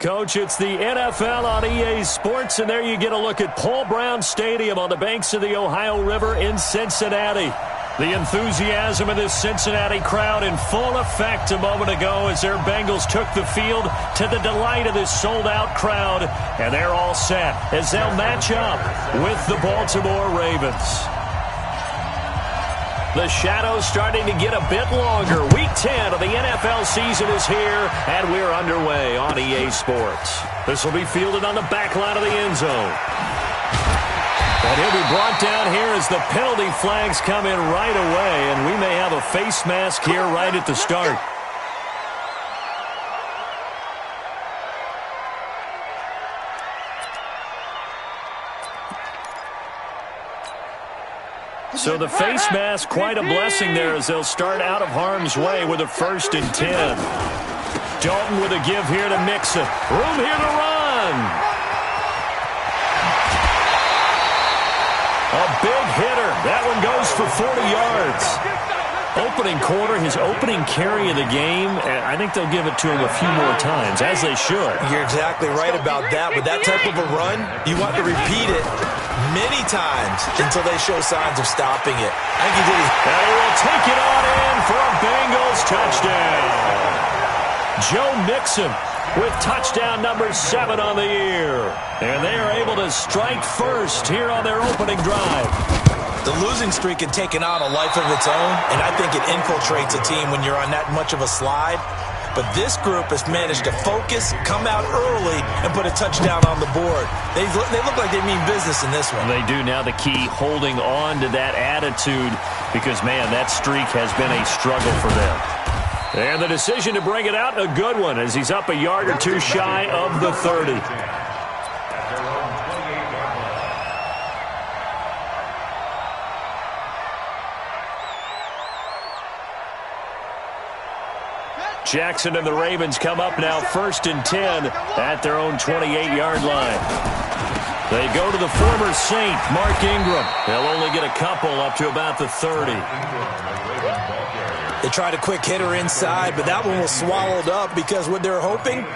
Coach, it's the NFL on EA Sports, and there you get a look at Paul Brown Stadium on the banks of the Ohio River in Cincinnati. The enthusiasm of this Cincinnati crowd in full effect a moment ago as their Bengals took the field to the delight of this sold-out crowd, and they're all set as they'll match up with the Baltimore Ravens. The shadow's starting to get a bit longer. Week 10 of the NFL season is here, and we're underway on EA Sports. This will be fielded on the back line of the end zone. And he'll be brought down here as the penalty flags come in right away, and we may have a face mask here right at the start. So the face mask, quite a blessing there as they'll start out of harm's way with a 1st and 10. Dalton with a give here to Mixon. Room here to run. A big hitter. That one goes for 40 yards. Opening quarter, his opening carry of the game, I think they'll give it to him a few more times, as they should. You're exactly right about that. With that type of a run, you want to repeat it many times until they show signs of stopping it. I think he did it. And he will take it on in for a Bengals touchdown. Joe Mixon with touchdown number 7 on the year. And they are able to strike first here on their opening drive. The losing streak had taken on a life of its own, and I think it infiltrates a team when you're on that much of a slide. But this group has managed to focus, come out early, and put a touchdown on the board. They look like they mean business in this one. They do. Now the key, holding on to that attitude, because, man, that streak has been a struggle for them. And the decision to bring it out, a good one, as he's up a yard or two shy of the 30. Jackson and the Ravens come up now 1st and 10 at their own 28-yard line. They go to the former Saint, Mark Ingram. They'll only get a couple up to about the 30. They tried a quick hitter inside, but that one was swallowed up because what they're hoping,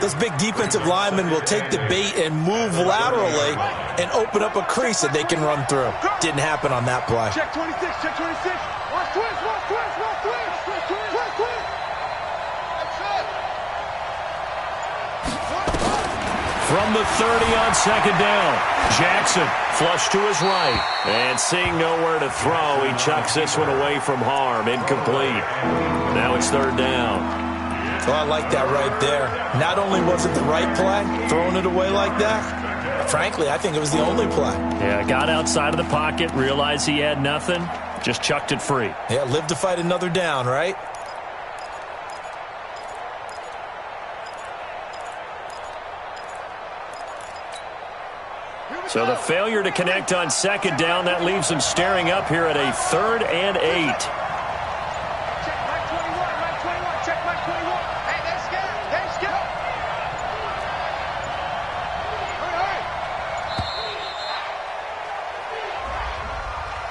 those big defensive linemen will take the bait and move laterally and open up a crease that they can run through. Didn't happen on that play. Check 26, check 26. Watch twist, watch twist, watch twist, twist, twist, twist, twist. From the 30 on 2nd down, Jackson flush to his right. And seeing nowhere to throw, he chucks this one away from harm. Incomplete. Now it's 3rd down. Well, I like that right there. Not only was it the right play, throwing it away like that, frankly, I think it was the only play. Yeah, got outside of the pocket, realized he had nothing, just chucked it free. Yeah, live to fight another down, right? So the failure to connect on 2nd down, that leaves them staring up here at a 3rd and 8. Check Mike 21, Mike 21, check Mike 21. Hey, let's go, let's go. Hurry,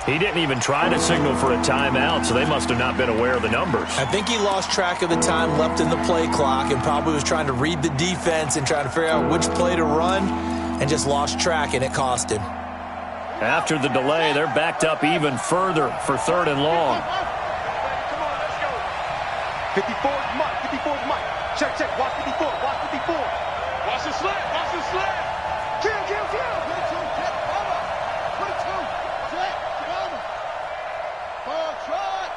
hurry. He didn't even try to signal for a timeout, so they must have not been aware of the numbers. I think he lost track of the time left in the play clock and probably was trying to read the defense and trying to figure out which play to run. And just lost track, and it cost him. After the delay, they're backed up even further for 3rd and long. Come on, let's go. 54's Mike, 54's Mike. Check, check, watch 54, watch 54. Watch the slant, watch the slant. Kill, kill, kill. 22, check, over. 22, check, over. Ball, try.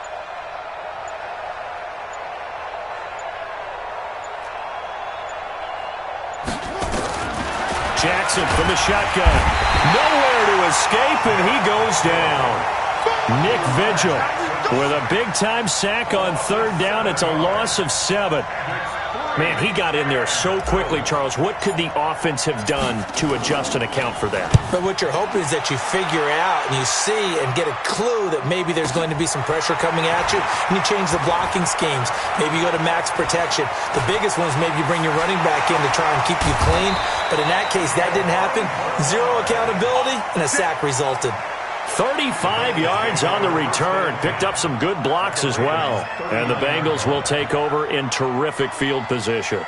Jackson from the shotgun. Nowhere to escape, and he goes down. Nick Vigil with a big-time sack on 3rd down. It's a loss of 7. Man, he got in there so quickly, Charles. What could the offense have done to adjust and account for that? But what you're hoping is that you figure out and you see and get a clue that maybe there's going to be some pressure coming at you, and you change the blocking schemes. Maybe you go to max protection. The biggest one is maybe you bring your running back in to try and keep you clean. But in that case, that didn't happen. 0 accountability, and a sack resulted. 35 yards on the return. Picked up some good blocks as well. And the Bengals will take over in terrific field position.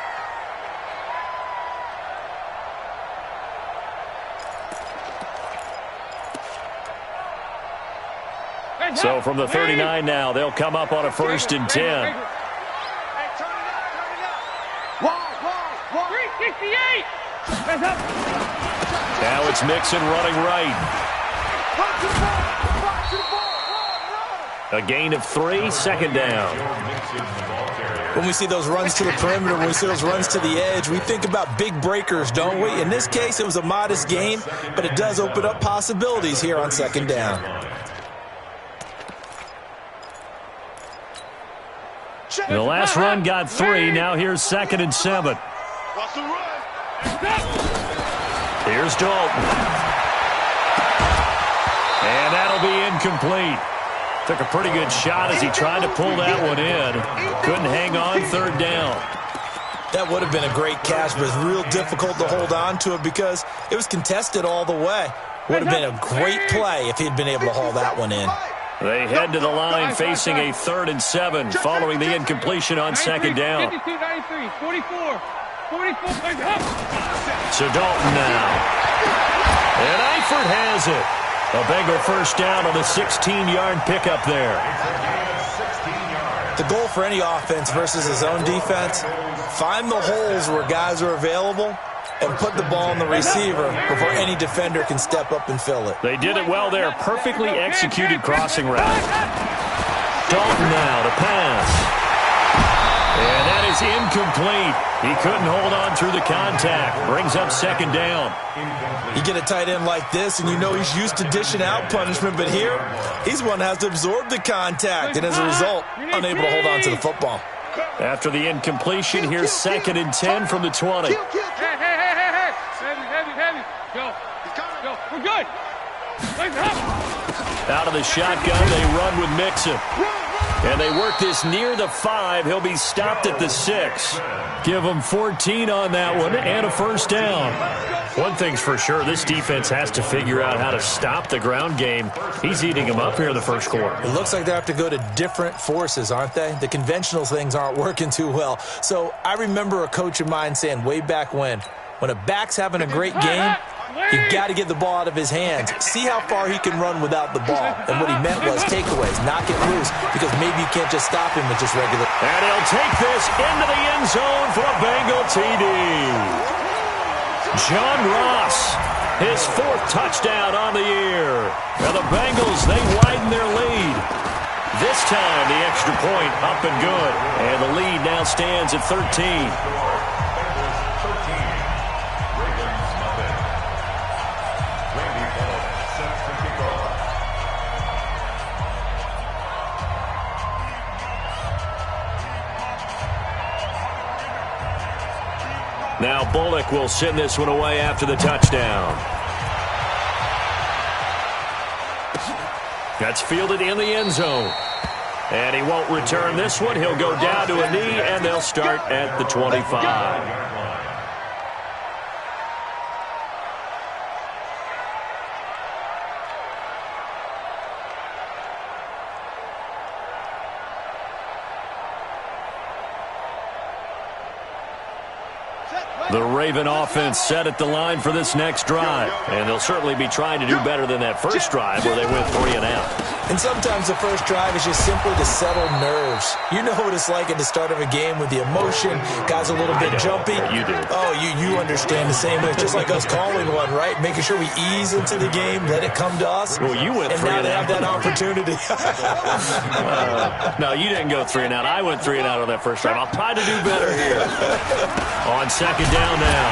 So from the 39 now, they'll come up on a 1st and 10. Hey, turn it up. Wide. 368. Now it's Mixon running right. Run to the ball. A gain of 3, 2nd down. When we see those runs to the perimeter, when we see those runs to the edge, we think about big breakers, don't we? In this case, it was a modest gain, but it does open up possibilities here on 2nd down. The last run got 3. Now here's 2nd and 7. Watch the run. Here's Dalton. And that'll be incomplete. Took a pretty good shot as he tried to pull that one in. Couldn't hang on 3rd down. That would have been a great catch, but it's real difficult to hold on to it because it was contested all the way. Would have been a great play if he'd been able to haul that one in. They head to the line facing a 3rd and 7 following the incompletion on 2nd down. 52, 93, 44. So Dalton now. And Eifert has it. A Bengal 1st down on the 16-yard pickup there. The goal for any offense versus his own defense, find the holes where guys are available and put the ball on the receiver before any defender can step up and fill it. They did it well there. Perfectly executed crossing route. Dalton now to pass. And that is incomplete. He couldn't hold on through the contact. Brings up 2nd down. You get a tight end like this, and you know he's used to dishing out punishment, but here, he's one that has to absorb the contact, and as a result, unable to hold on to the football. After the incompletion, here's 2nd and 10 from the 20. Hey. Heavy. Go. We're good. Out of the shotgun, they run with Mixon. And they work this near the 5. He'll be stopped at the 6. Give him 14 on that one and a 1st down. One thing's for sure, this defense has to figure out how to stop the ground game. He's eating them up here in the 1st quarter. It looks like they have to go to different forces, aren't they? The conventional things aren't working too well. So I remember a coach of mine saying way back when a back's having a great game, you've got to get the ball out of his hands. See how far he can run without the ball. And what he meant was takeaways, knock it loose, because maybe you can't just stop him with just regular. And he'll take this into the end zone for a Bengal TD. John Ross, his 4th touchdown on the year. And the Bengals, they widen their lead. This time, the extra point up and good. And the lead now stands at 13. Now Bullock will send this one away after the touchdown. That's fielded in the end zone. And he won't return this one. He'll go down to a knee, and they'll start at the 25. The Raven offense set at the line for this next drive. And they'll certainly be trying to do better than that first drive where they went 3 and out. And sometimes the first drive is just simply to settle nerves. You know what it's like at the start of a game with the emotion. Guys a little bit jumpy. You do. Oh, you understand the same way. It's just like us calling one, right? Making sure we ease into the game, let it come to us. Well, you went 3 and out. And now they have that opportunity. No, you didn't go 3 and out. I went 3 and out on that first drive. I'll try to do better here. On 2nd down now,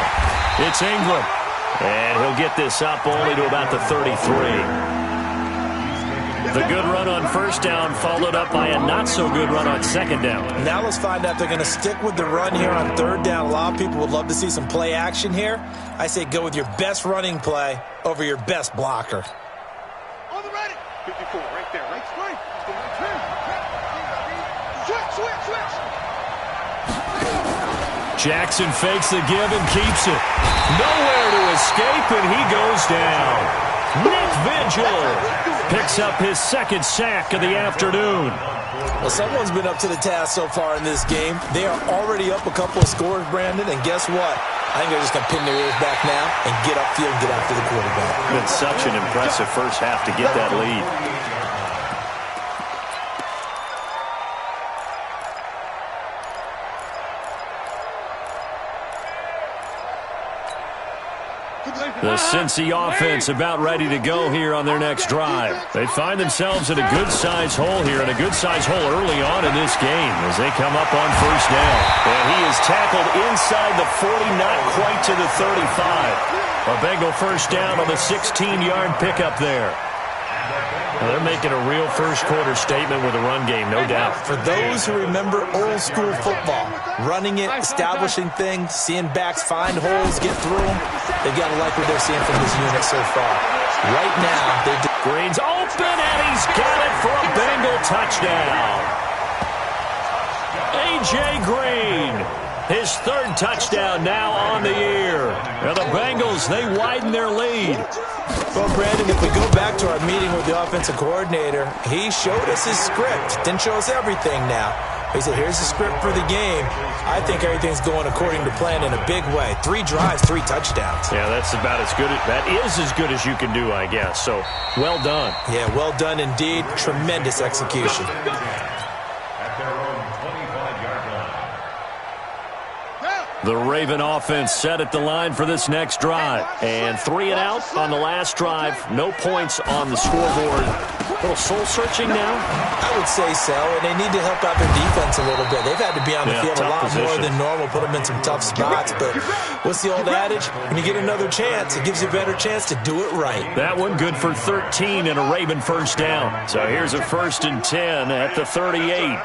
it's Ingram. And he'll get this up only to about the 33. The good run on 1st down followed up by a not-so-good run on 2nd down. Now let's find out if they're going to stick with the run here on 3rd down. A lot of people would love to see some play action here. I say go with your best running play over your best blocker. On the ready. 54, right there, right straight. Switch. Jackson fakes the give and keeps it. Nowhere to escape, and he goes down. Nick Vigil picks up his 2nd sack of the afternoon. Well, someone's been up to the task so far in this game. They are already up a couple of scores, Brandon, and guess what? I think they're just going to pin their ears back now and get upfield and get after the quarterback. It's been such an impressive first half to get that lead. The Cincy offense about ready to go here on their next drive. They find themselves in a good-sized hole here, and a good-sized hole early on in this game as they come up on first down. And he is tackled inside the 40, not quite to the 35. A Bengal first down on the 16-yard pickup there. Well, they're making a real first-quarter statement with a run game, no doubt. For those who remember old-school football, running it, establishing things, seeing backs find holes, get through them, they've got to like what they're seeing from this unit so far. Right now, they're... Green's open, and he's got it for a Bengal touchdown. A.J. Green, his third touchdown now on the year. Now the Bengals, they widen their lead. Well, Brandon, if we go back to our meeting with the offensive coordinator, he showed us his script. Didn't show us everything now. He said, here's the script for the game. I think everything's going according to plan in a big way. 3 drives, 3 touchdowns. Yeah, that's about as good. That is as good as you can do, I guess. So, well done. Yeah, well done indeed. Tremendous execution. The Raven offense set at the line for this next drive. And 3 and out on the last drive. No points on the scoreboard. A little soul-searching now? I would say so, and they need to help out their defense a little bit. They've had to be on the field a lot more than normal, put them in some tough spots. But what's the old adage? When you get another chance, it gives you a better chance to do it right. That one good for 13 and a Raven first down. So here's a 1st and 10 at the 38.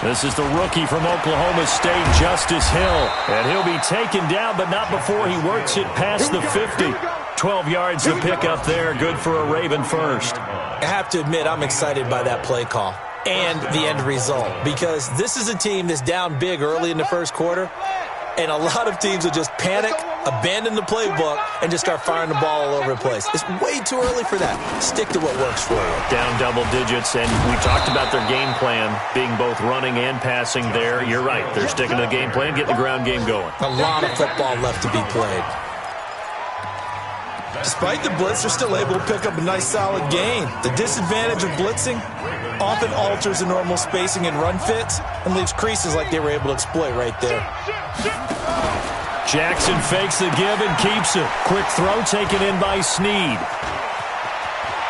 This is the rookie from Oklahoma State, Justice Hill. And he'll be taken down, but not before he works it past the 50. 12 yards to pick up there. Good for a Raven first. I have to admit, I'm excited by that play call and the end result. Because this is a team that's down big early in the first quarter. And a lot of teams will just panic, abandon the playbook, and just start firing the ball all over the place. It's way too early for that. Stick to what works for you. Down double digits, and we talked about their game plan being both running and passing there. You're right. They're sticking to the game plan, getting the ground game going. A lot of football left to be played. Despite the blitz, they're still able to pick up a nice solid gain. The disadvantage of blitzing often alters the normal spacing and run fits and leaves creases like they were able to exploit right there. Jackson fakes the give and keeps it. Quick throw taken in by Snead.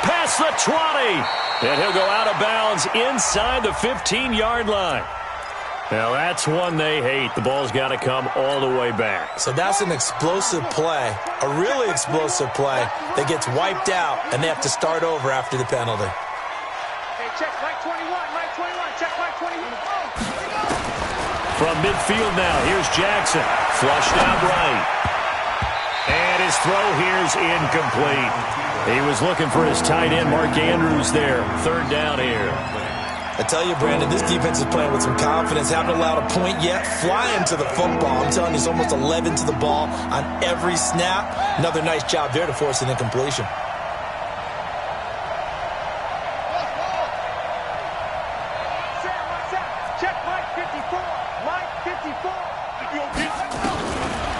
Past the 20. And he'll go out of bounds inside the 15-yard line. Now that's one they hate. The ball's got to come all the way back. So that's an explosive play, a really explosive play that gets wiped out, and they have to start over after the penalty. Hey, check Mike 21, Mike 21, check Mike 21. From midfield now, here's Jackson. Flushed out right. And his throw here's incomplete. He was looking for his tight end, Mark Andrews there. 3rd down here. I tell you, Brandon, this defense is playing with some confidence. Haven't allowed a point yet. Flying to the football. I'm telling you, it's almost 11 to the ball on every snap. Another nice job there to force an incompletion. Check Mike 54, Mike 54.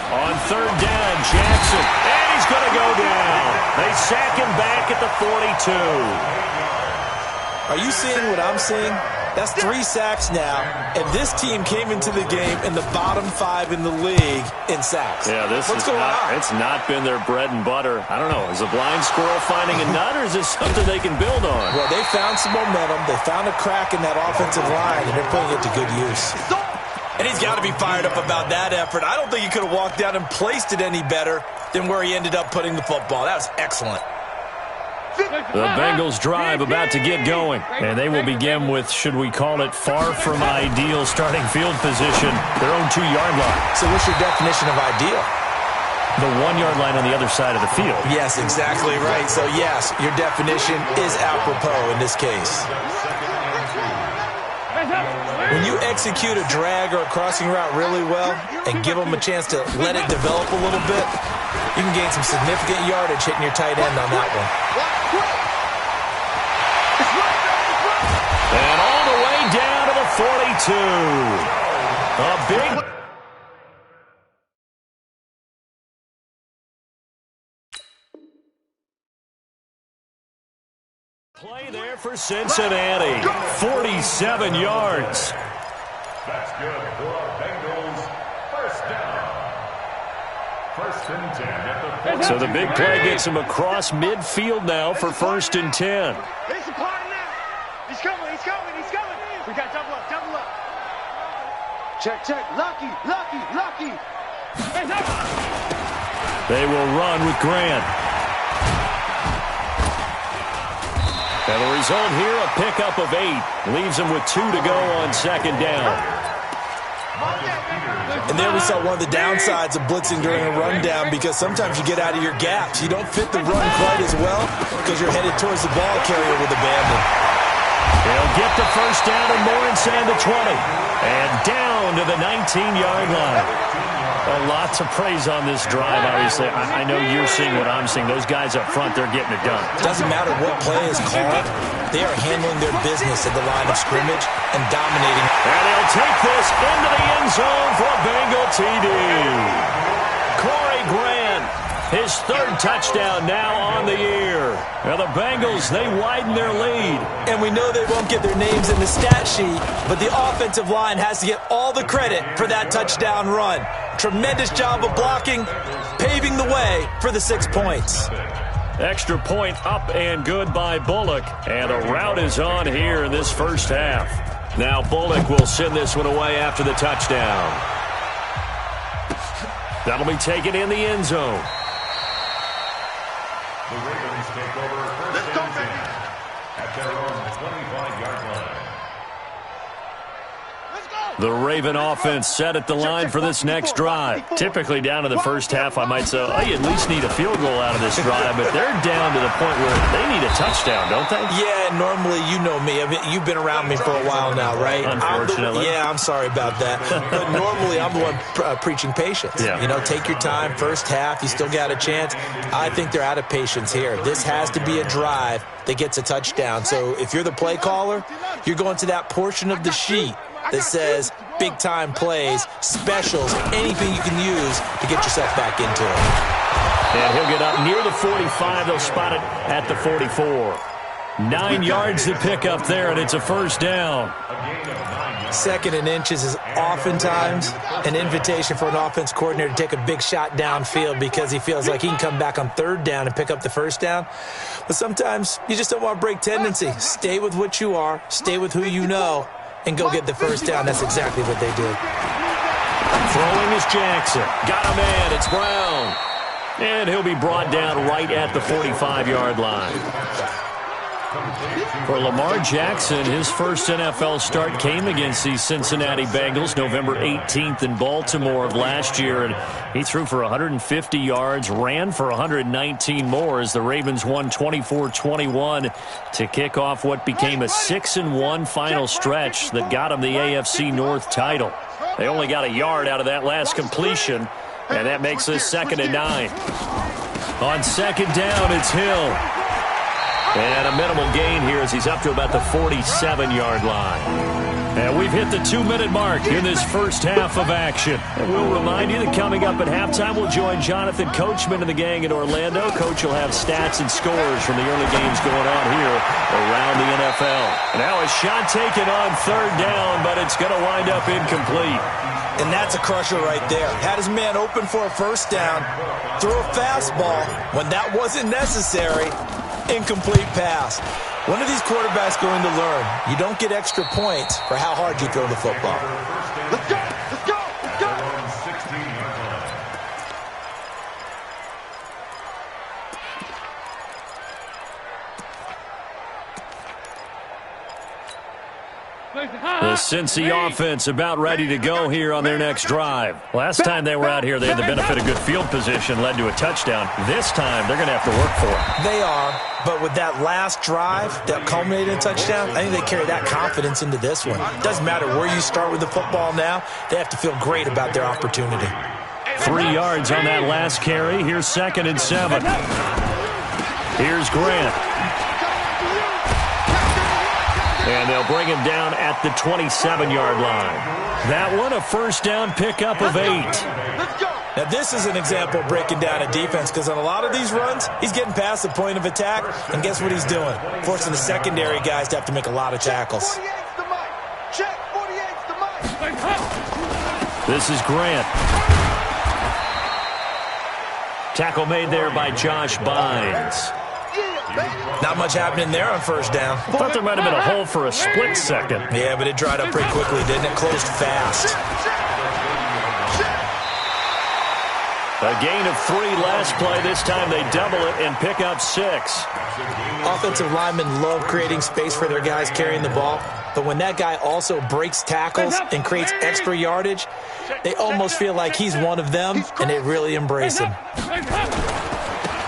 On 3rd down, Jackson. And he's going to go down. They sack him back at the 42. Are you seeing what I'm seeing? That's 3 sacks now, and this team came into the game in the bottom 5 in the league in sacks. Yeah, What's going on? It's not been their bread and butter. I don't know. Is a blind squirrel finding a nut, or is this something they can build on? Well, they found some momentum. They found a crack in that offensive line, and they're putting it to good use. And he's got to be fired up about that effort. I don't think he could have walked down and placed it any better than where he ended up putting the football. That was excellent. The Bengals drive about to get going, and they will begin with, should we call it, far from ideal starting field position, their own 2-yard line. So what's your definition of ideal? The 1-yard line on the other side of the field. Yes, exactly right. So yes, your definition is apropos in this case. When you execute a drag or a crossing route really well and give them a chance to let it develop a little bit, you can gain some significant yardage hitting your tight end on that one. And all the way down to the 42. A big... play there for Cincinnati. 47 yards. That's good for our Bengals. First down. So the big play gets him across midfield now for 1st and 10. He's supplying now. He's coming, he's coming, he's coming. We got double up, double up. Check, check. Lucky, lucky, lucky. They will run with Grant. And the result here, a pickup of 8. Leaves him with 2 to go on 2nd down. And there we saw one of the downsides of blitzing during a rundown, because sometimes you get out of your gaps. You don't fit the run quite as well because you're headed towards the ball carrier with abandon. They'll get the 1st down and more inside the 20. And down to the 19-yard line. A lot to praise on this drive, obviously. I know you're seeing what I'm seeing. Those guys up front, they're getting it done. Doesn't matter what play is called. They are handling their business at the line of scrimmage and dominating. And they'll take this into the end zone for a Bengal TD. Corey Grant, his 3rd touchdown now on the year. Now the Bengals, they widen their lead. And we know they won't get their names in the stat sheet, but the offensive line has to get all the credit for that touchdown run. Tremendous job of blocking, paving the way for the 6 points. Extra point up and good by Bullock. And the route is on here in this 1st half. Now Bullock will send this one away after the touchdown. That'll be taken in the end zone. The Ravens take over first and 10 at their own 25-yard line. The Raven offense set at the line for this next drive. Typically down to the 1st half, I might say, oh, you at least need a field goal out of this drive, but they're down to the point where they need a touchdown, don't they? Yeah, normally, you know me. I mean, you've been around me for a while now, right? Unfortunately. I'm sorry about that. But normally, I'm the one preaching patience. Yeah. You know, take your time. 1st half, you still got a chance. I think they're out of patience here. This has to be a drive that gets a touchdown. So if you're the play caller, you're going to that portion of the sheet that says big-time plays, specials, anything you can use to get yourself back into it. And he'll get up near the 45. They'll spot it at the 44. 9 yards to pick up there, and it's a 1st down. 2nd and inches is oftentimes an invitation for an offense coordinator to take a big shot downfield because he feels like he can come back on 3rd down and pick up the 1st down. But sometimes you just don't want to break tendency. Stay with what you are, stay with who you know, and go get the 1st down. That's exactly what they did. Throwing is Jackson. Got a man. It's Brown. And he'll be brought down right at the 45-yard line. For Lamar Jackson, his 1st NFL start came against the Cincinnati Bengals November 18th in Baltimore of last year. And he threw for 150 yards, ran for 119 more as the Ravens won 24-21 to kick off what became a 6-1 final stretch that got him the AFC North title. They only got a yard out of that last completion, and that makes this 2nd and 9. On 2nd down, it's Hill. And a minimal gain here as he's up to about the 47-yard line. And we've hit the 2-minute mark in this 1st half of action. And we'll remind you that coming up at halftime, we'll join Jonathan Coachman and the gang in Orlando. Coach will have stats and scores from the early games going on here around the NFL. Now a shot taken on 3rd down, but it's going to wind up incomplete. And that's a crusher right there. Had his man open for a 1st down, threw a fastball when that wasn't necessary. Incomplete pass. When are these quarterbacks going to learn? You don't get extra points for how hard you throw the football. Let's go, let's go, let's go. The Cincy offense about ready to go here on their next drive. Last time they were out here, they had the benefit of good field position, led to a touchdown. This time, they're going to have to work for it. They are, but with that last drive that culminated in a touchdown, I think they carry that confidence into this one. Doesn't matter where you start with the football now, they have to feel great about their opportunity. 3 yards on that last carry. Here's 2nd and 7. Here's Grant. And they'll bring him down at the 27-yard line. That one, a 1st down pickup of 8. Now, this is an example of breaking down a defense because on a lot of these runs, he's getting past the point of attack, and guess what he's doing? Forcing the secondary guys to have to make a lot of tackles. This is Grant. Tackle made there by Josh Bynes. Not much happening there on first down. I thought there might have been a hole for a split second. Yeah, but it dried up pretty quickly, didn't it? Closed fast. A gain of 3 last play. This time they double it and pick up 6. Offensive linemen love creating space for their guys carrying the ball, but when that guy also breaks tackles and creates extra yardage, they almost feel like he's one of them, and they really embrace him.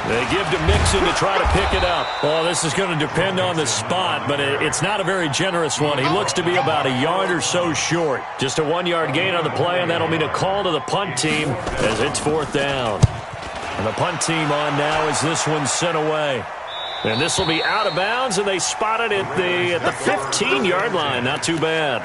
They give to Mixon to try to pick it up. Well, this is going to depend on the spot, but it's not a very generous one. He looks to be about a yard or so short. Just a 1-yard gain on the play, and that'll mean a call to the punt team as it's 4th down. And the punt team on now as this one's sent away. And this will be out of bounds, and they spot it at the 15-yard line. Not too bad.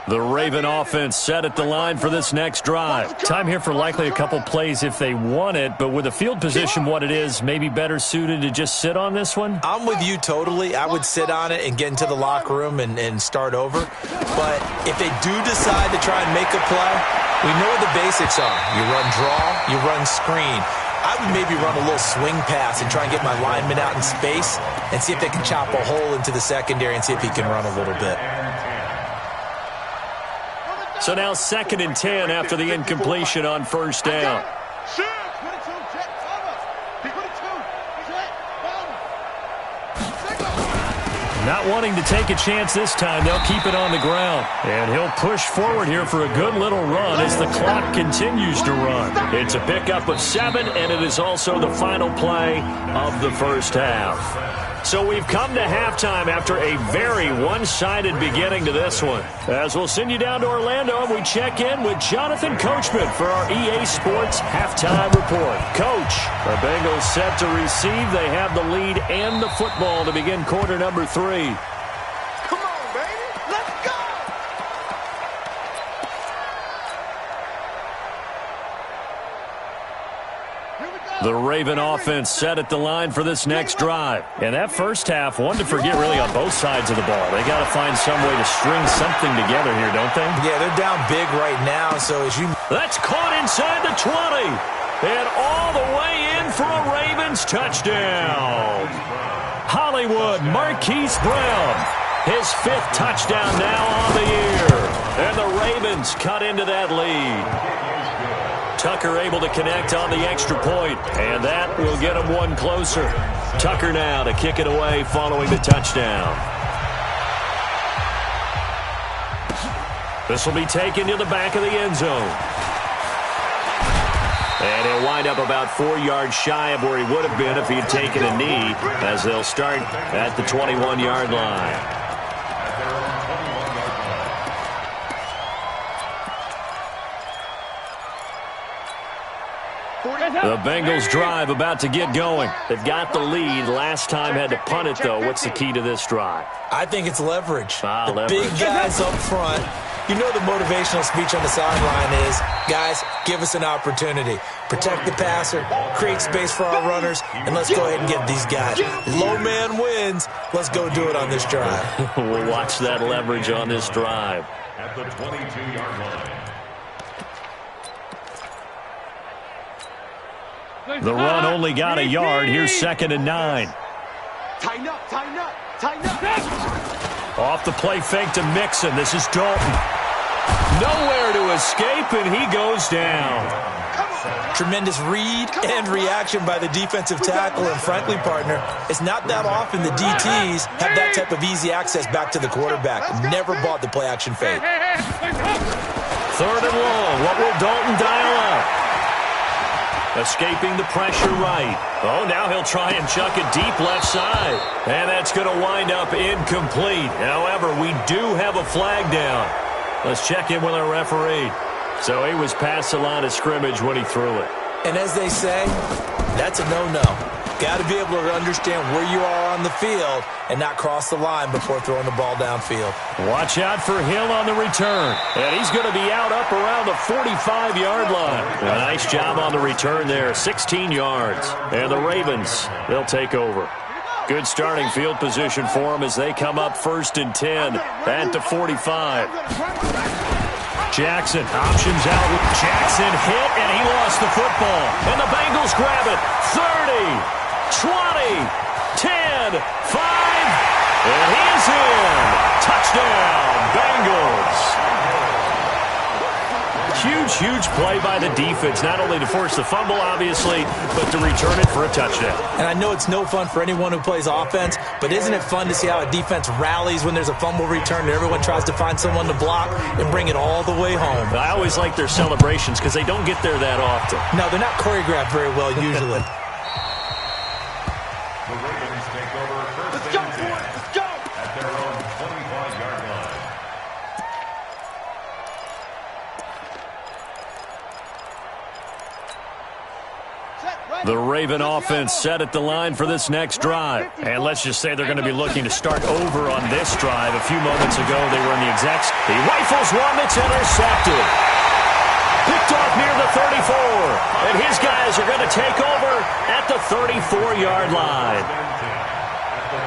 The Raven offense set at the line for this next drive. Time here for likely a couple plays if they want it, but with the field position what it is, maybe better suited to just sit on this one? I'm with you totally. I would sit on it and get into the locker room and start over. But if they do decide to try and make a play, we know what the basics are. You run draw, you run screen. I would maybe run a little swing pass and try and get my lineman out in space and see if they can chop a hole into the secondary and see if he can run a little bit. So now 2nd and 10 after the incompletion on first down. Not wanting to take a chance this time, they'll keep it on the ground. And he'll push forward here for a good little run as the clock continues to run. It's a pickup of 7, and it is also the final play of the first half. So we've come to halftime after a very one-sided beginning to this one. As we'll send you down to Orlando, and we check in with Jonathan Coachman for our EA Sports Halftime Report. Coach, the Bengals set to receive. They have the lead and the football to begin quarter number 3. Come on, baby. Let's go. The Raven offense set at the line for this next drive. And that first half, one to forget really on both sides of the ball. They got to find some way to string something together here, don't they? Yeah, they're down big right now, so as you... That's caught inside the 20. And all the way in for a Ravens touchdown. Hollywood Marquise Brown. His 5th touchdown now on the year. And the Ravens cut into that lead. Tucker able to connect on the extra point, and that will get him one closer. Tucker now to kick it away following the touchdown. This will be taken to the back of the end zone. And he'll wind up about 4 yards shy of where he would have been if he had taken a knee, as they'll start at the 21-yard line. The Bengals drive about to get going. They've got the lead. Last time had to punt it, though. What's the key to this drive? I think it's leverage. Leverage. Big guys up front. You know the motivational speech on the sideline is, guys, give us an opportunity. Protect the passer, create space for our runners, and let's go ahead and get these guys. Low man wins. Let's go do it on this drive. We'll watch that leverage on this drive. At the 22-yard line. The run only got a yard. Here's 2nd and 9. Tighten up, tighten up, tighten up. Off the play fake to Mixon. This is Dalton. Nowhere to escape, and he goes down. Tremendous read and reaction by the defensive tackle, and frankly, partner, it's not that often the DTs have that type of easy access back to the quarterback. Never bought the play-action fake. 3rd and long. What will Dalton dial up? Escaping the pressure right. Oh, now he'll try and chuck it deep left side. And that's going to wind up incomplete. However, we do have a flag down. Let's check in with our referee. So he was past the line of scrimmage when he threw it. And as they say, that's a no-no. Got to be able to understand where you are on the field and not cross the line before throwing the ball downfield. Watch out for Hill on the return. And he's going to be out up around the 45-yard line. A nice job on the return there, 16 yards. And the Ravens, they'll take over. Good starting field position for them as they come up 1st and 10 at the 45. Jackson options out. Jackson hit, and he lost the football. And the Bengals grab it. 30, 20, 10, 5, and he's in. Touchdown, Bengals. Huge play by the defense, not only to force the fumble, obviously, but to return it for a touchdown. And I know it's no fun for anyone who plays offense, but isn't it fun to see how a defense rallies when there's a fumble return and everyone tries to find someone to block and bring it all the way home? I always like their celebrations because they don't get there that often. No, they're not choreographed very well usually. The Ravens take over first Let's go, and 10 boys. Let's go. at their own 25-yard line. The Raven offense set at the line for this next drive. And let's just say they're going to be looking to start over on this drive. A few moments ago, they were in the exact... He rifles one that's intercepted. Picked off near the 34. And his guys are going to take over at the 34-yard line.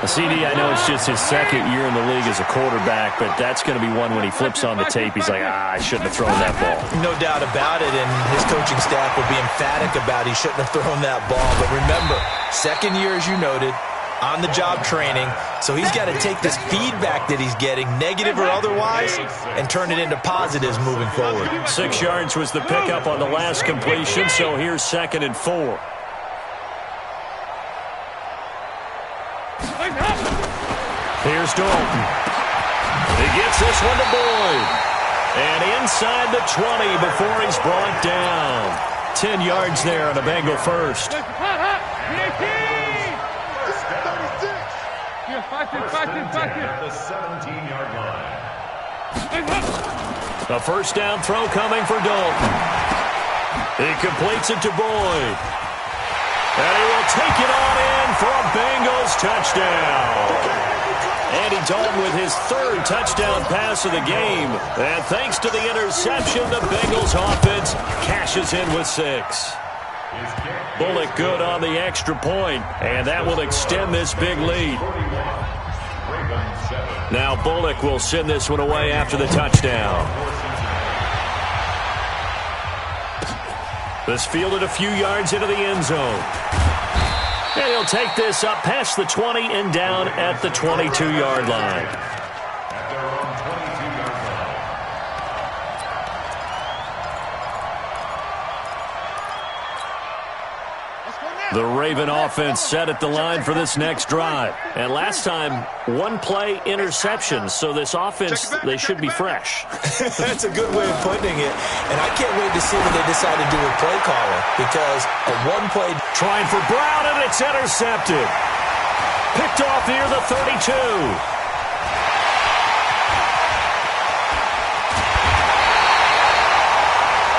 The CD, I know it's just his second year in the league as a quarterback, but that's going to be one when he flips on the tape. He's like, I shouldn't have thrown that ball. No doubt about it, and his coaching staff will be emphatic about he shouldn't have thrown that ball. But remember, second year, as you noted, on-the-job training, so he's got to take this feedback that he's getting, negative or otherwise, and turn it into positives moving forward. 6 yards was the pickup on the last completion, so here's 2nd and 4. Here's Dalton. He gets this one to Boyd. And inside the 20 before he's brought down. 10 yards there on a Bengal first. This is 36. At the 17-yard line. A first down throw coming for Dalton. He completes it to Boyd. And he will take it on in for a Bengals touchdown. Andy Dalton with his 3rd touchdown pass of the game. And thanks to the interception, the Bengals offense cashes in with 6. Bullock good on the extra point, and that will extend this big lead. Now Bullock will send this one away after the touchdown. This fielded a few yards into the end zone. And he'll take this up past the 20 and down at the 22-yard line. At their own 22-yard line. The Raven offense set at the line for this next drive. And last time, 1-play interception. So this offense, they should be fresh. That's a good way of putting it. And I can't wait to see what they decide to do with play calling, because a 1-play... Trying for Brown, and it's intercepted. Picked off near the 32.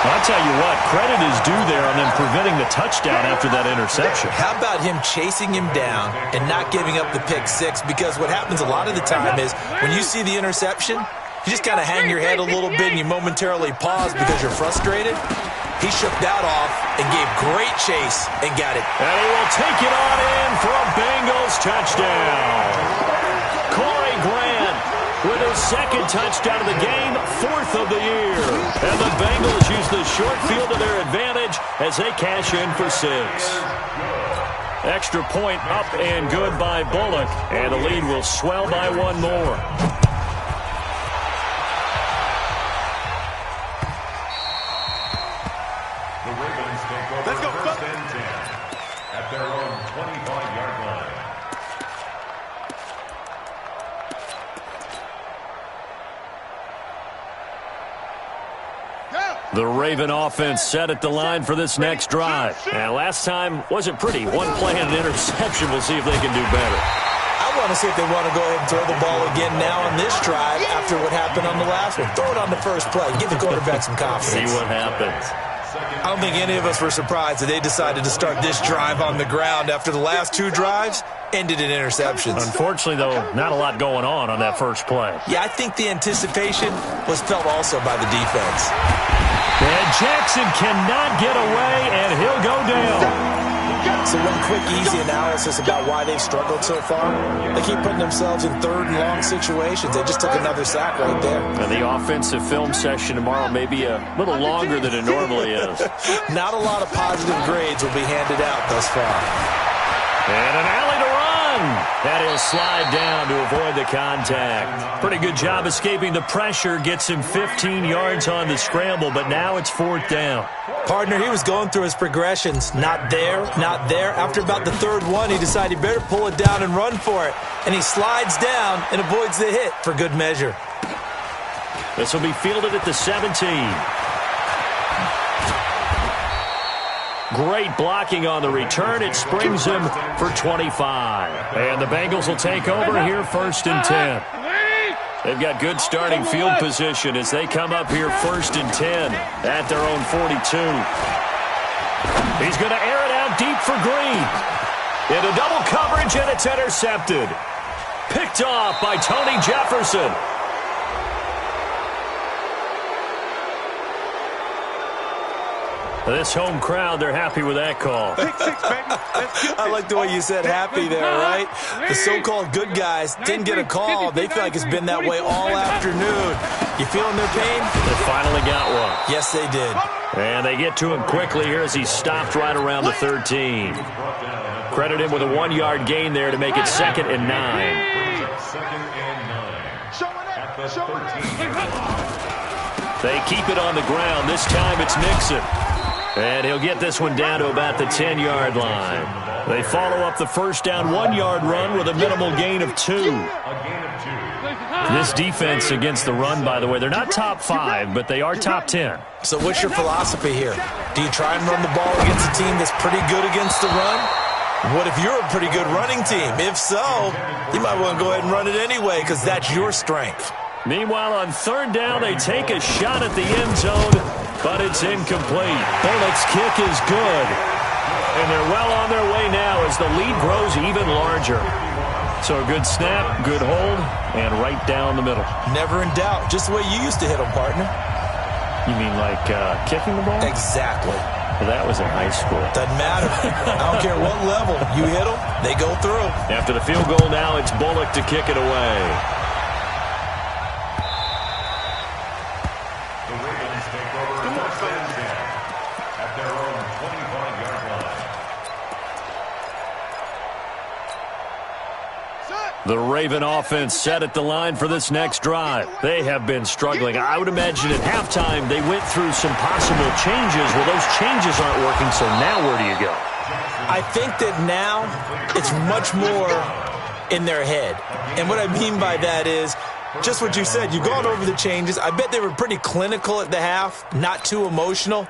I'll tell you what, credit is due there on them preventing the touchdown after that interception. How about him chasing him down and not giving up the pick 6? Because what happens a lot of the time is when you see the interception, you just kind of hang your head a little bit and you momentarily pause because you're frustrated. He shook that off and gave great chase and got it. And he will take it on in for a Bengals touchdown. Corey Grant with his 2nd touchdown of the game, 4th of the year. And the Bengals use the short field to their advantage as they cash in for 6. Extra point up and good by Bullock, and the lead will swell by 1 more. The Ravens take over first and 10 at their own 25-yard line. The Raven offense set at the line for this next drive. And last time wasn't pretty. 1 play and an interception. We'll see if they can do better. I want to see if they want to go ahead and throw the ball again now on this drive after what happened on the last one. Throw it on the first play. Give the quarterback some confidence. See what happens. I don't think any of us were surprised that they decided to start this drive on the ground after the last 2 drives ended in interceptions. Unfortunately, though, not a lot going on that first play. Yeah, I think the anticipation was felt also by the defense. And Jackson cannot get away, and he'll go down. So one quick, easy analysis about why they've struggled so far. They keep putting themselves in third and long situations. They just took another sack right there. And the offensive film session tomorrow may be a little longer than it normally is. Not a lot of positive grades will be handed out thus far. And an alley to run. And he'll slide down to avoid the contact. Pretty good job escaping the pressure. Gets him 15 yards on the scramble, but now it's 4th down. Partner, he was going through his progressions. Not there, not there. After about the third one, he decided he better pull it down and run for it. And he slides down and avoids the hit for good measure. This will be fielded at the 17. Great blocking on the return. It springs him for 25. And the Bengals will take over here 1st and 10. They've got good starting field position as they come up here 1st and 10 at their own 42. He's going to air it out deep for Green. Into double coverage, and it's intercepted. Picked off by Tony Jefferson. This home crowd, they're happy with that call. Pick 6, baby. I like the way you said happy there, right? The so-called good guys didn't get a call. They feel like it's been that way all afternoon. You feeling their pain? They finally got one. Yes, they did. And they get to him quickly here as he stopped right around the 13. Credit him with a 1-yard gain there to make it 2nd and 9. 2nd and 9. At the 13. They keep it on the ground. This time it's Mixon. And he'll get this one down to about the 10-yard line. They follow up the 1st down 1-yard run with a minimal gain of 2. This defense against the run, by the way, they're not top 5, but they are top 10. So what's your philosophy here? Do you try and run the ball against a team that's pretty good against the run? What if you're a pretty good running team? If so, you might want to go ahead and run it anyway because that's your strength. Meanwhile, on 3rd down, they take a shot at the end zone, but it's incomplete. Bullock's kick is good. And they're well on their way now as the lead grows even larger. So a good snap, good hold, and right down the middle. Never in doubt. Just the way you used to hit them, partner. You mean like kicking the ball? Exactly. Well, that was in high school. Doesn't matter. I don't care what level. You hit them, they go through. After the field goal now, it's Bullock to kick it away. The Raven offense set at the line for this next drive. They have been struggling. I would imagine at halftime they went through some possible changes. Well, those changes aren't working, so now where do you go? I think that now it's much more in their head. And what I mean by that is just what you said. You've gone over the changes. I bet they were pretty clinical at the half, not too emotional.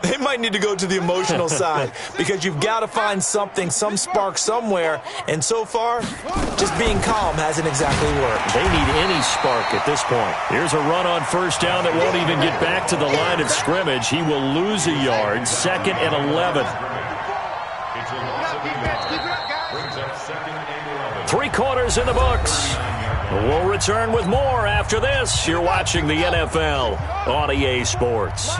They might need to go to the emotional side because you've got to find something, some spark somewhere. And so far, just being calm hasn't exactly worked. They need any spark at this point. Here's a run on 1st down that won't even get back to the line of scrimmage. He will lose a yard. 2nd and 11. 3 quarters in the books. We'll return with more after this. You're watching the NFL on EA Sports.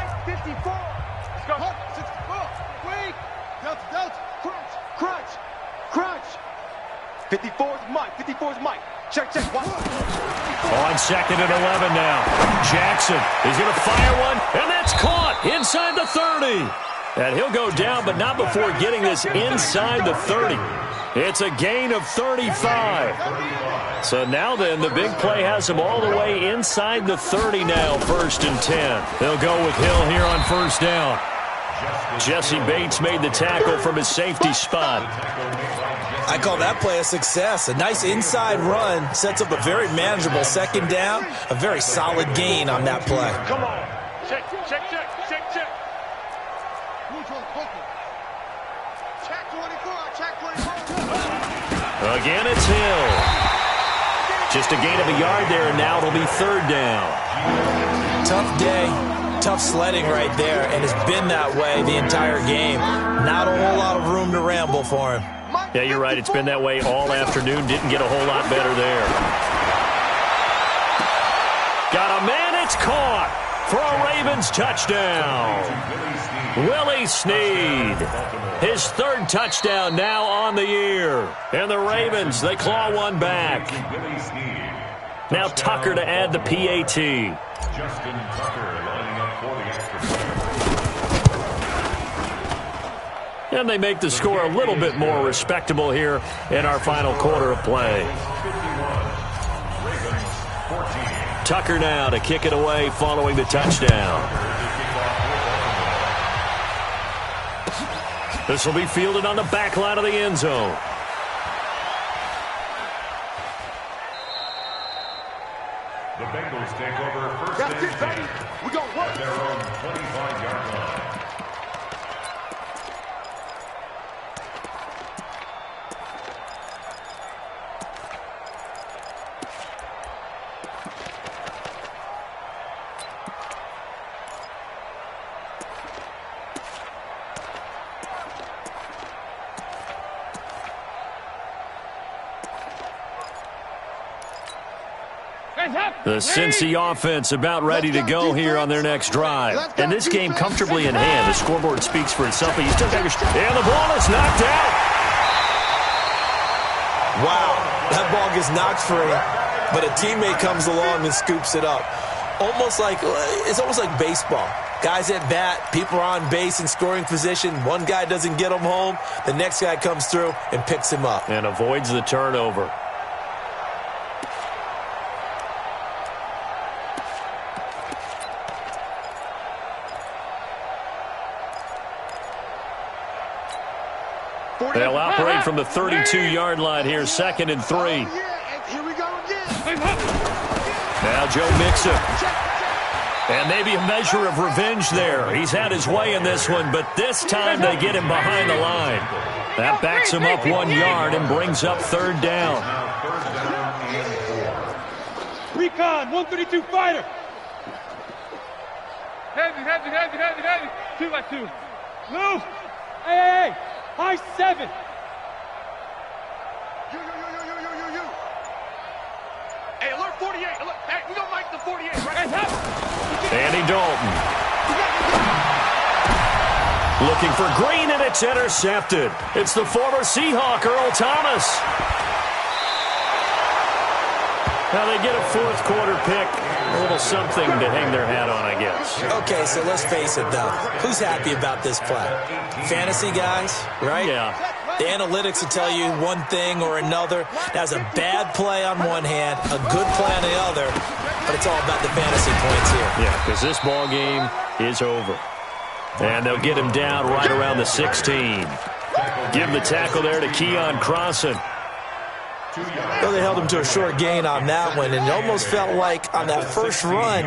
54's Mike. 54's Mike. Check. Watch. On 2nd and 11 now. Jackson is going to fire one, and that's caught inside the 30. And he'll go down, but not before getting this inside the 30. It's a gain of 35. So now then, the big play has him all the way inside the 30 now, 1st and 10. They'll go with Hill here on 1st down. Jesse Bates made the tackle from his safety spot. I call that play a success. A nice inside run sets up a very manageable 2nd down. A very solid gain on that play. Come on. Check. Again, it's Hill. Just a gain of a yard there, and now it'll be 3rd down. Tough day. Tough sledding right there, and it's been that way the entire game. Not a whole lot of room to ramble for him. Yeah, you're right. It's been that way all afternoon. Didn't get a whole lot better there. Got a man. It's caught. for a Ravens touchdown. Willie Snead, his third touchdown now on the year. And the Ravens, they claw one back. Now Tucker to add the PAT. Justin Tucker lining up for the extra point. And they make the score a little bit more respectable here in our final quarter of play. 51, Ravens 14. Tucker now to kick it away following the touchdown. This will be fielded on the back line of the end zone. The Bengals take over first and 10. We gonna work. At their own 25-yard line. The Cincy offense about ready to go here on their next drive. And this game comfortably in hand. The scoreboard speaks for itself, but you still got your... And the ball is knocked out. Wow, that ball gets knocked free, but a teammate comes along and scoops it up. It's almost like baseball. Guys at bat, people are on base in scoring position. One guy doesn't get him home. The next guy comes through and picks him up. And avoids the turnover. They'll operate from the 32-yard line here, 2nd and 3. Here we go again. Now Joe Mixon. And maybe a measure of revenge there. He's had his way in this one, but this time they get him behind the line. That backs him up 1 yard and brings up 3rd down. Now 3rd down and 4. Recon, 132 fighter. Heavy. 2x2. Move. Hey. High 7. You. Hey, alert 48. Alert. Hey, we gonna make the 48, right? Andy Dalton. Looking for Green, and it's intercepted. It's the former Seahawk, Earl Thomas. Now they get a 4th quarter pick. A little something to hang their hat on, I guess. Okay, so let's face it, though. Who's happy about this play? Fantasy guys, right? Yeah. The analytics will tell you one thing or another. That's a bad play on one hand, a good play on the other, but it's all about the fantasy points here. Yeah, because this ball game is over. And they'll get him down right around the 16. Give the tackle there to Keon Crossan. Well, they held him to a short gain on that one, and it almost felt like on that first run,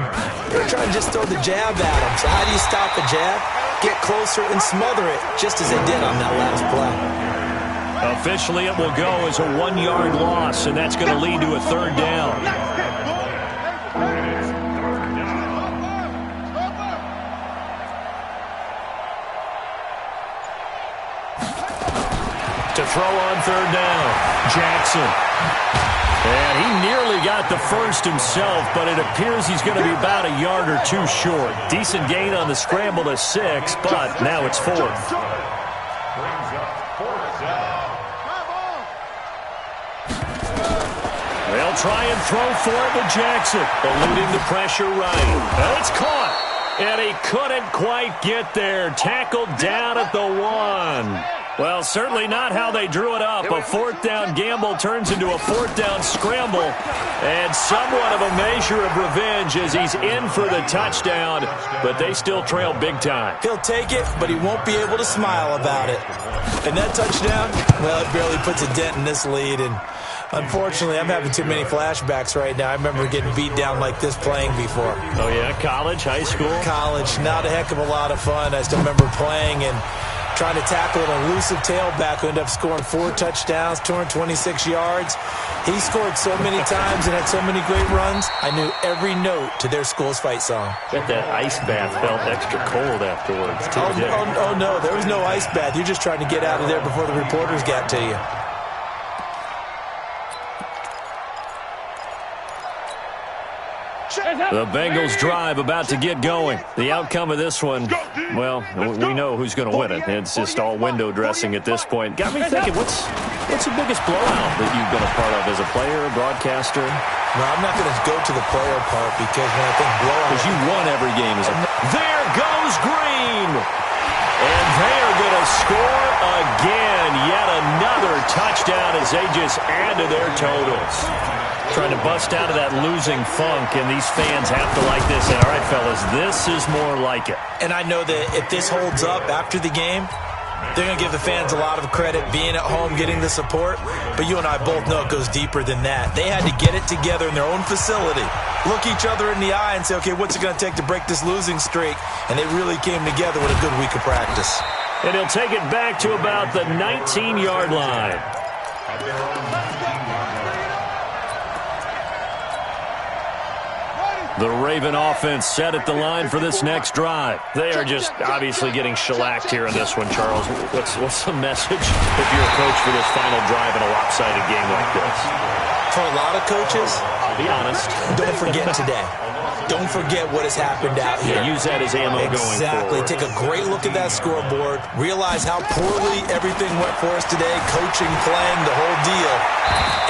they were trying to just throw the jab at him. So how do you stop a jab? Get closer and smother it, just as they did on that last play. Officially, it will go as a 1-yard loss, and that's going to lead to a 3rd down. To throw on 3rd down, Jackson. And he nearly got the first himself, but it appears he's going to be about a yard or 2 short. Decent gain on the scramble to 6, but now it's 4th. Brings up 4th down. They'll try and throw for it with Jackson, eluding the pressure right. And it's caught, and he couldn't quite get there. Tackled down at the 1. Well, certainly not how they drew it up. A 4th down gamble turns into a 4th down scramble, and somewhat of a measure of revenge as he's in for the touchdown, but they still trail big time. He'll take it, but he won't be able to smile about it. And that touchdown, well, it barely puts a dent in this lead, and unfortunately, I'm having too many flashbacks right now. I remember getting beat down like this playing before. Oh, yeah? College, high school? College, not a heck of a lot of fun. I still remember playing and trying to tackle an elusive tailback who ended up scoring 4 touchdowns, 226 yards. He scored so many times and had so many great runs, I knew every note to their school's fight song. Bet that ice bath felt extra cold afterwards, too. Oh, no, there was no ice bath. You're just trying to get out of there before the reporters got to you. The Bengals drive about to get going. The outcome of this one, well, we know who's going to win it. It's just all window dressing at this point. Got me thinking, what's the biggest blowout that you've been a part of as a player, a broadcaster? No, I'm not going to go to the player part because when I think blowout... Because you won every game. There goes Green! And they are going to score again. Yet another touchdown as they just add to their totals. Trying to bust out of that losing funk, and these fans have to like this. And all right, fellas, this is more like it. And I know that if this holds up after the game, they're going to give the fans a lot of credit being at home, getting the support. But you and I both know it goes deeper than that. They had to get it together in their own facility, look each other in the eye and say, okay, what's it going to take to break this losing streak? And they really came together with a good week of practice. And he'll take it back to about the 19-yard line. The Raven offense set at the line for this next drive. They are just obviously getting shellacked here in this one, Charles. What's the message if you're a coach for this final drive in a lopsided game like this? For a lot of coaches, I'll be honest, don't forget today. Don't forget what has happened out here. Yeah, use that as ammo going forward. Exactly. Take a great look at that scoreboard. Realize how poorly everything went for us today. Coaching, playing, the whole deal.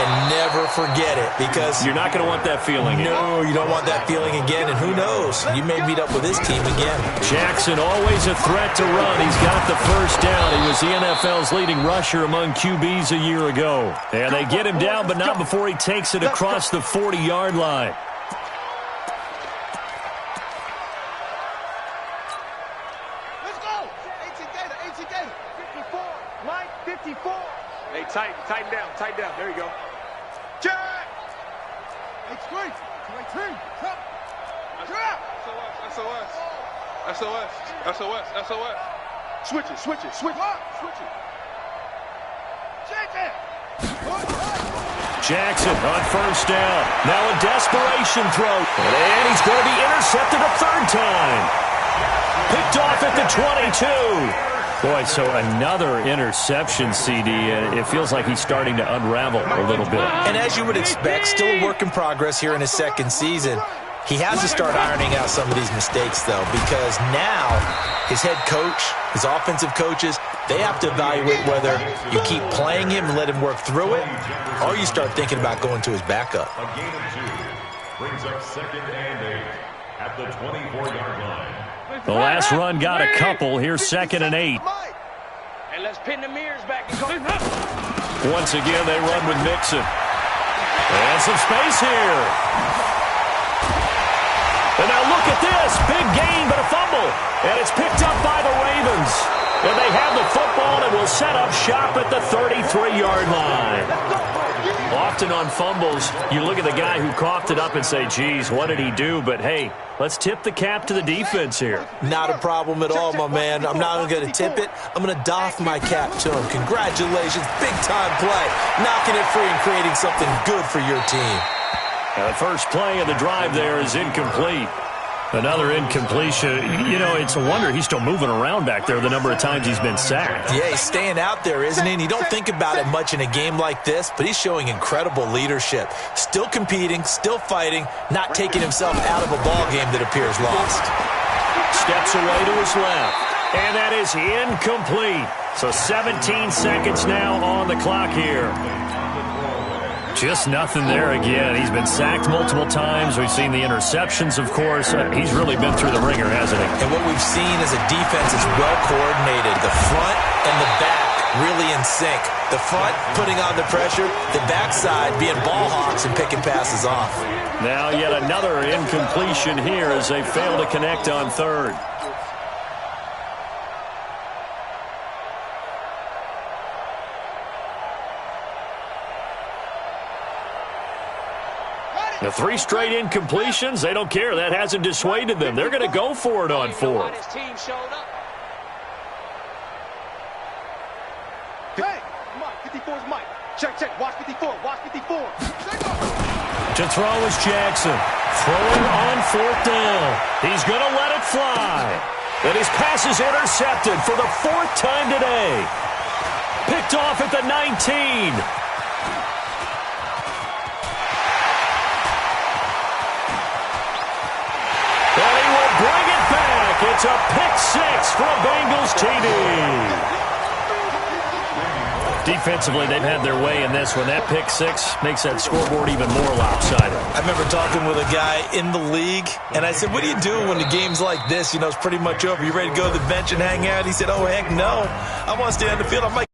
And never forget it because... You're not going to want that feeling again. No, you don't want that feeling again. And who knows? You may meet up with this team again. Jackson, always a threat to run. He's got the first down. He was the NFL's leading rusher among QBs a year ago. And they get him down, but not before he takes it across the 40-yard line. Tighten down. There you go. Jack! H3. SOS. Switch it. Jackson on first down. Now a desperation throw. And he's going to be intercepted a third time. Picked off at the 22. Boy, so another interception, CD. It feels like he's starting to unravel a little bit. And as you would expect, still a work in progress here in his second season. He has to start ironing out some of these mistakes, though, because now his head coach, his offensive coaches, they have to evaluate whether you keep playing him and let him work through it, or you start thinking about going to his backup. A gain of 2 brings up 2nd and 8 at the 24-yard line. The last run got a couple. Here's 2nd and 8. And let's pin the mirrors back and go. Once again, they run with Mixon. And some space here. And now look at this. Big gain, but a fumble. And it's picked up by the Ravens. And they have the football and will set up shop at the 33-yard line. Often on fumbles, you look at the guy who coughed it up and say, geez, what did he do? But, hey, let's tip the cap to the defense here. Not a problem at all, my man. I'm not even going to tip it. I'm going to doff my cap to him. Congratulations. Big-time play. Knocking it free and creating something good for your team. The first play of the drive there is incomplete. Another incompletion. You know, it's a wonder he's still moving around back there the number of times he's been sacked. Yeah, he's staying out there, isn't he? And you don't think about it much in a game like this, but he's showing incredible leadership. Still competing, still fighting, not taking himself out of a ball game that appears lost. Steps away to his left. And that is incomplete. So 17 seconds now on the clock here. Just nothing there again. He's been sacked multiple times. We've seen the interceptions, of course. He's really been through the ringer, hasn't he? And what we've seen is a defense that's well coordinated. The front and the back really in sync. The front putting on the pressure, the backside being ball hawks and picking passes off. Now yet another incompletion here as they fail to connect on third. The 3 straight incompletions, they don't care. That hasn't dissuaded them. They're going to go for it on 4th. Hey, Mike, 54's Mike. Check. Watch 54. To throw is Jackson. Throwing on 4th down. He's going to let it fly. And his pass is intercepted for the 4th time today. Picked off at the 19. six from Bengals TD. Defensively, they've had their way in this one. That pick six makes that scoreboard even more lopsided. I remember talking with a guy in the league, and I said, what do you do when the game's like this? You know, it's pretty much over. You ready to go to the bench and hang out? He said, oh, heck no. I want to stay on the field. I'm like,